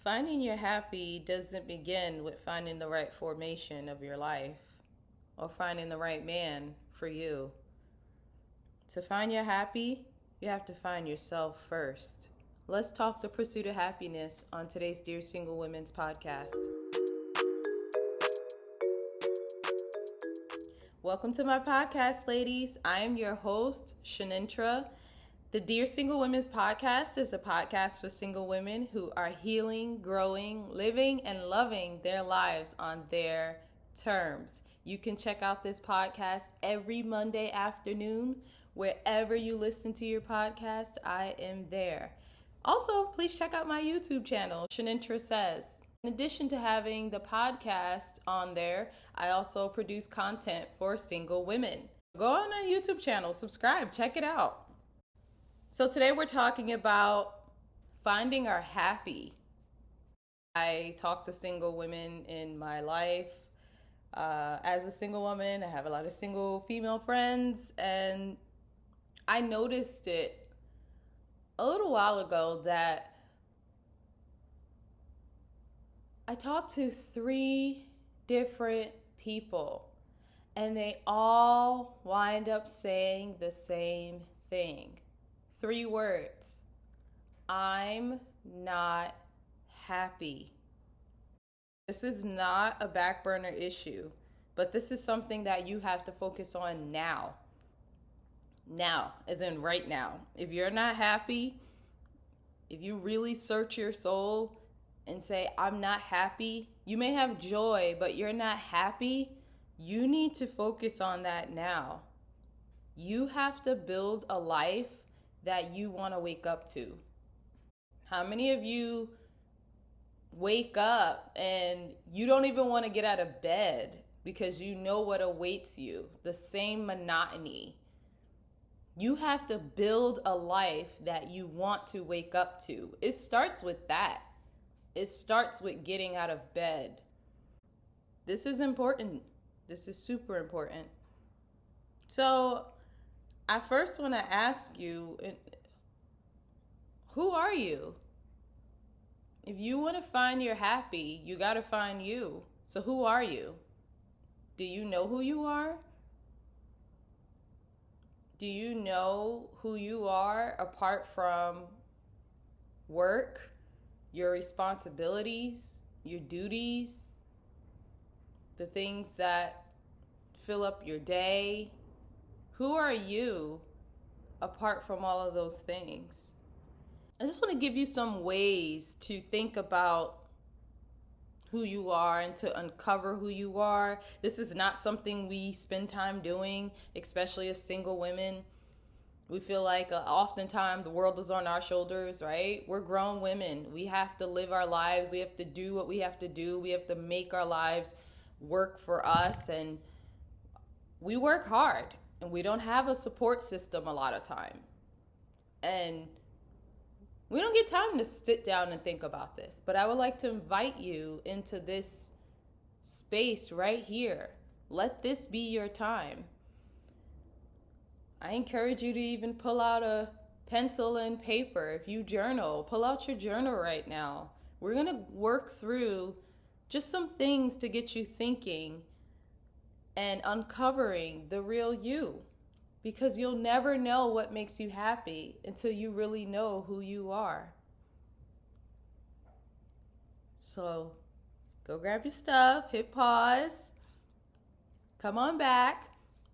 Finding your happy doesn't begin with finding the right formation of your life or finding the right man for you. To find your happy, you have to find yourself first. Let's talk the pursuit of happiness on today's Dear Single Women's podcast. Welcome to my podcast, ladies. I am your host, Shanintra. The Dear Single Women's podcast is a podcast for single women who are healing, growing, living, and loving their lives on their terms. You can check out this podcast every Monday afternoon. Wherever you listen to your podcast, I am there. Also, please check out my YouTube channel, Shanintra Says. In addition to having the podcast on there, I also produce content for single women. Go on our YouTube channel, subscribe, check it out. So today we're talking about finding our happy. I talk to single women in my life. As a single woman, I have a lot of single female friends, and I noticed it a little while ago that I talked to 3 different people, and they all wind up saying the same thing. 3 words. I'm not happy. This is not a back burner issue, but this is something that you have to focus on now. Now, as in right now. If you're not happy, if you really search your soul and say, I'm not happy, you may have joy, but you're not happy, you need to focus on that now. You have to build a life that you want to wake up to. How many of you wake up and you don't even want to get out of bed because you know what awaits you? The same monotony. You have to build a life that you want to wake up to. It starts with that. It starts with getting out of bed. This is important. This is super important. So, I first want to ask you, who are you? If you want to find your happy, you got to find you. So who are you? Do you know who you are? Do you know who you are apart from work, your responsibilities, your duties, the things that fill up your day? Who are you apart from all of those things? I just want to give you some ways to think about who you are and to uncover who you are. This is not something we spend time doing, especially as single women. We feel like oftentimes the world is on our shoulders, right? We're grown women. We have to live our lives. We have to do what we have to do. We have to make our lives work for us, and we work hard. And we don't have a support system a lot of time. And we don't get time to sit down and think about this. But I would like to invite you into this space right here. Let this be your time. I encourage you to even pull out a pencil and paper. If you journal, pull out your journal right now. We're going to work through just some things to get you thinking and uncovering the real you, because you'll never know what makes you happy until you really know who you are. So go grab your stuff, hit pause, come on back,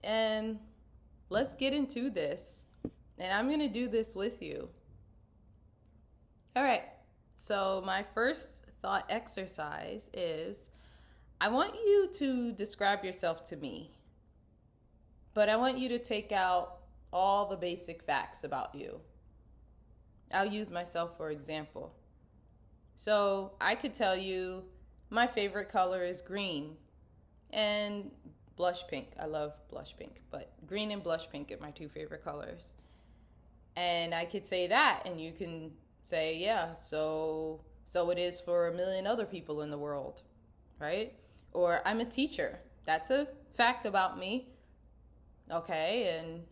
and let's get into this. And I'm going to do this with you. All right, so my first thought exercise is, I want you to describe yourself to me, but I want you to take out all the basic facts about you. I'll use myself for example. So I could tell you my favorite color is green and blush pink. I love blush pink, but green and blush pink are my 2 favorite colors. And I could say that, and you can say, yeah, so it is for a million other people in the world, right? Or I'm a teacher. That's a fact about me. Okay, and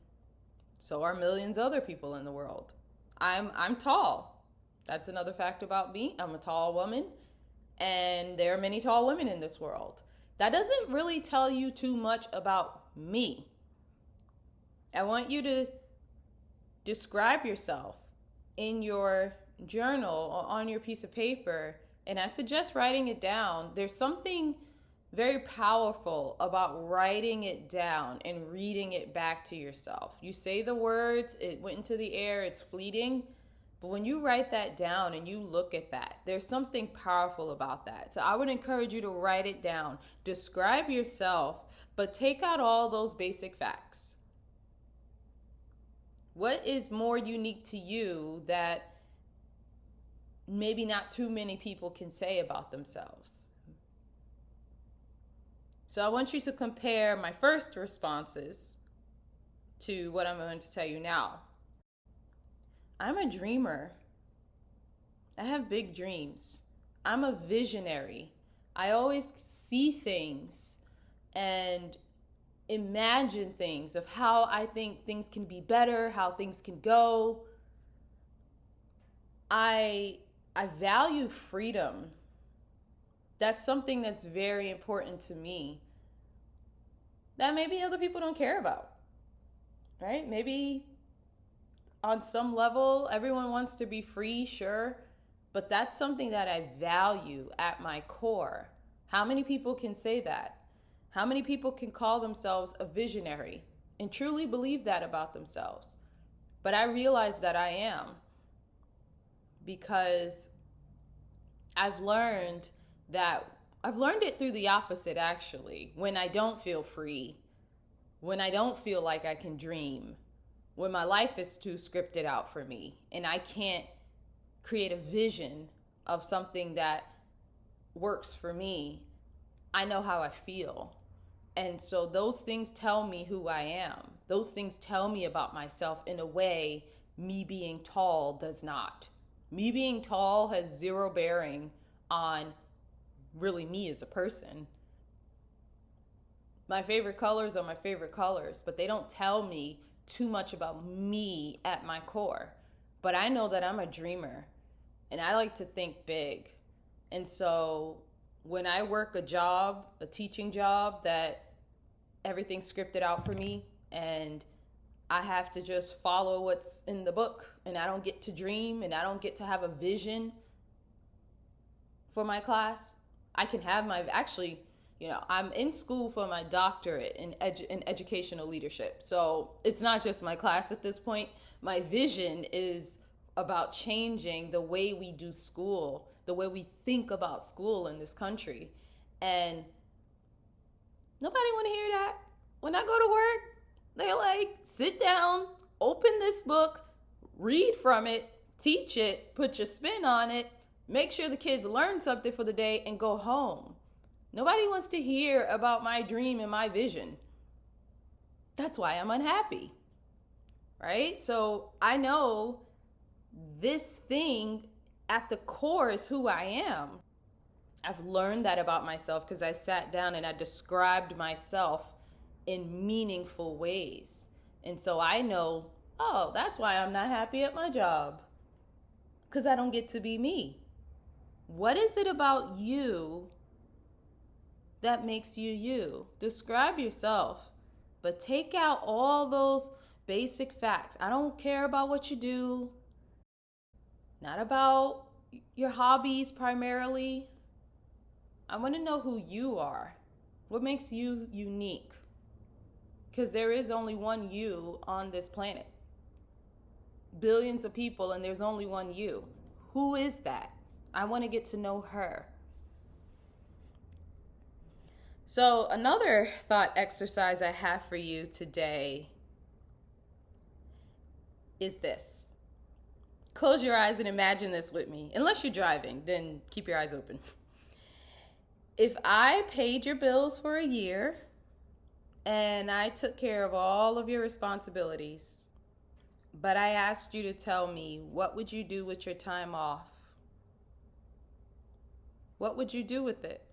so are millions of other people in the world. I'm tall. That's another fact about me. I'm a tall woman, and there are many tall women in this world. That doesn't really tell you too much about me. I want you to describe yourself in your journal or on your piece of paper, and I suggest writing it down. There's something very powerful about writing it down and reading it back to yourself. You say the words, it went into the air, it's fleeting, but when you write that down and you look at that, there's something powerful about that. So I would encourage you to write it down, describe yourself, but take out all those basic facts. What is more unique to you that maybe not too many people can say about themselves? So I want you to compare my first responses to what I'm going to tell you now. I'm a dreamer. I have big dreams. I'm a visionary. I always see things and imagine things of how I think things can be better, how things can go. I value freedom. That's something that's very important to me that maybe other people don't care about, right? Maybe on some level, everyone wants to be free, sure, but that's something that I value at my core. How many people can say that? How many people can call themselves a visionary and truly believe that about themselves? But I realize that I am, because I've learned it through the opposite, actually. When I don't feel free, when I don't feel like I can dream, when my life is too scripted out for me and I can't create a vision of something that works for me, I know how I feel. And so those things tell me who I am. Those things tell me about myself in a way me being tall does not. Me being tall has zero bearing on really me as a person. My favorite colors are my favorite colors, but they don't tell me too much about me at my core. But I know that I'm a dreamer and I like to think big. And so when I work a job, a teaching job that everything's scripted out for me and I have to just follow what's in the book and I don't get to dream and I don't get to have a vision for my class, I can have I'm in school for my doctorate in educational leadership. So it's not just my class at this point. My vision is about changing the way we do school, the way we think about school in this country. And nobody want to hear that. When I go to work, they're like, sit down, open this book, read from it, teach it, put your spin on it, make sure the kids learn something for the day and go home. Nobody wants to hear about my dream and my vision. That's why I'm unhappy, right? So I know this thing at the core is who I am. I've learned that about myself because I sat down and I described myself in meaningful ways. And so I know, oh, that's why I'm not happy at my job, because I don't get to be me. What is it about you that makes you you? Describe yourself, but take out all those basic facts. I don't care about what you do, not about your hobbies primarily. I want to know who you are. What makes you unique? Because there is only one you on this planet. Billions of people and there's only one you. Who is that? I want to get to know her. So another thought exercise I have for you today is this. Close your eyes and imagine this with me. Unless you're driving, then keep your eyes open. If I paid your bills for a year and I took care of all of your responsibilities, but I asked you to tell me, what would you do with your time off? What would you do with it?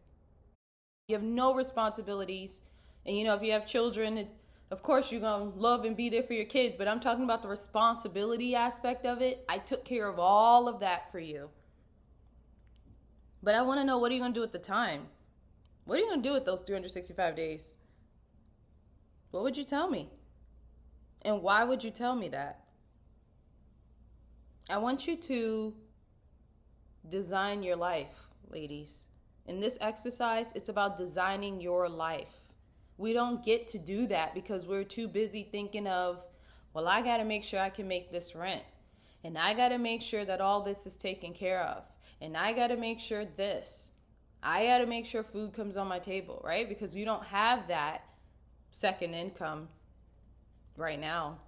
You have no responsibilities. And if you have children, Of course, you're going to love and be there for your kids, but I'm talking about the responsibility aspect of it. I took care of all of that for you. But I want to know, what are you going to do at the time? What are you going to do with those 365 days? What would you tell me? And why would you tell me that? I want you to design your life, ladies. In this exercise, it's about designing your life. We don't get to do that because we're too busy thinking of, well, I got to make sure I can make this rent. And I got to make sure that all this is taken care of. And I got to make sure this. I got to make sure food comes on my table, right? Because you don't have that second income right now.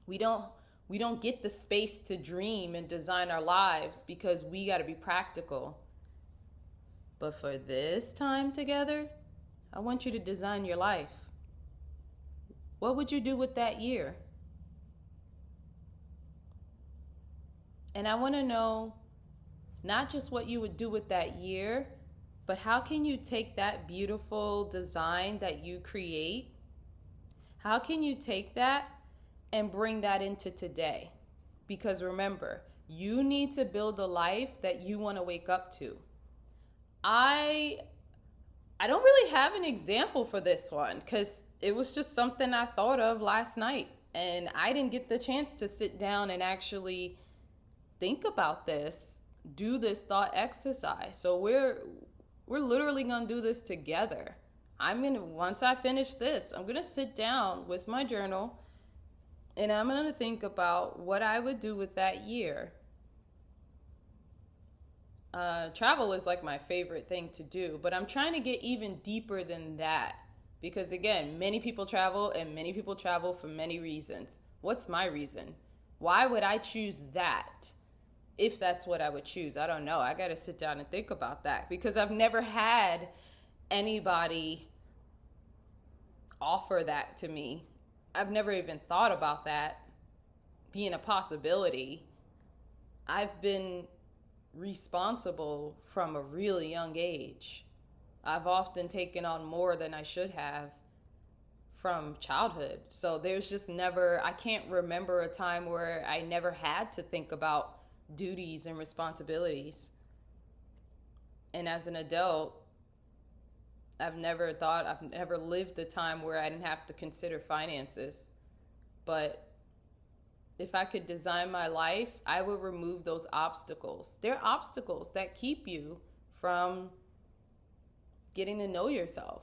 We don't get the space to dream and design our lives because we got to be practical. But for this time together, I want you to design your life. What would you do with that year? And I want to know not just what you would do with that year, but how can you take that beautiful design that you create? How can you take that and bring that into today? Because remember, you need to build a life that you want to wake up to. I don't really have an example for this one because it was just something I thought of last night, and I didn't get the chance to sit down and actually think about this, do this thought exercise. So we're literally going to do this together. Once I finish this, I'm going to sit down with my journal and I'm going to think about what I would do with that year. Travel is like my favorite thing to do, but I'm trying to get even deeper than that because, again, many people travel and many people travel for many reasons. What's my reason? Why would I choose that? If that's what I would choose, I don't know. I got to sit down and think about that because I've never had anybody offer that to me. I've never even thought about that being a possibility. I've been responsible from a really young age. I've often taken on more than I should have from childhood. So there's just I can't remember a time where I never had to think about duties and responsibilities. And as an adult, I've never lived a time where I didn't have to consider finances. But if I could design my life, I would remove those obstacles. They're obstacles that keep you from getting to know yourself.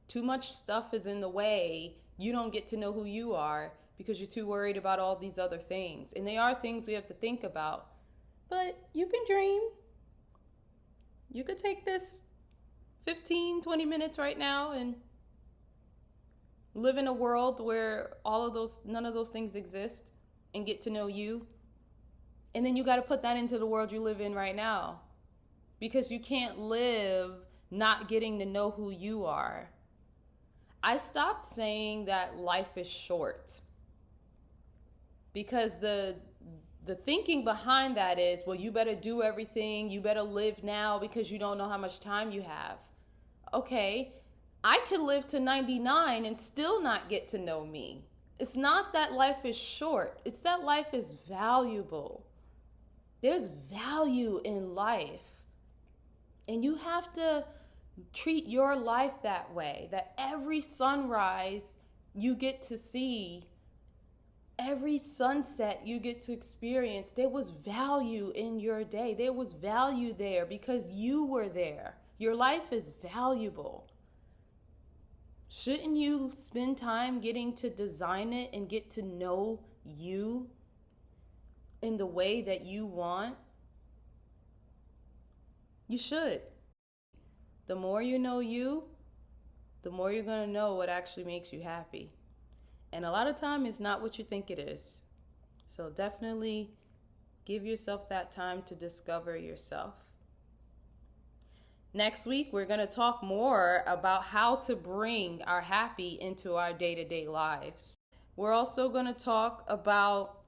Too much stuff is in the way. You don't get to know who you are because you're too worried about all these other things. And they are things we have to think about. But you can dream. You could take this 15, 20 minutes right now and live in a world where none of those things exist and get to know you. And then you got to put that into the world you live in right now because you can't live not getting to know who you are. I stopped saying that life is short because the thinking behind that is, well, you better do everything. You better live now because you don't know how much time you have. Okay, I could live to 99 and still not get to know me. It's not that life is short. It's that life is valuable. There's value in life. And you have to treat your life that way, that every sunrise you get to see, every sunset you get to experience, there was value in your day. There was value there because you were there. Your life is valuable. Shouldn't you spend time getting to design it and get to know you in the way that you want? You should. The more you know you, the more you're going to know what actually makes you happy. And a lot of time it's not what you think it is. So definitely give yourself that time to discover yourself. Next week, we're going to talk more about how to bring our happy into our day-to-day lives. We're also going to talk about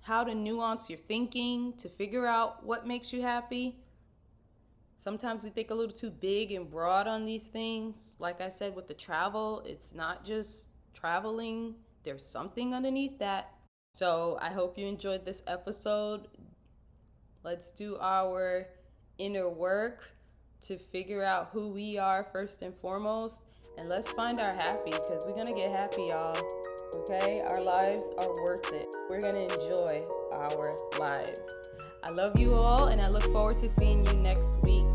how to nuance your thinking to figure out what makes you happy. Sometimes we think a little too big and broad on these things. Like I said, with the travel, it's not just traveling, there's something underneath that. So I hope you enjoyed this episode. Let's do our inner work to figure out who we are first and foremost. And let's find our happy, because we're going to get happy, y'all. Okay? Our lives are worth it. We're going to enjoy our lives. I love you all, and I look forward to seeing you next week.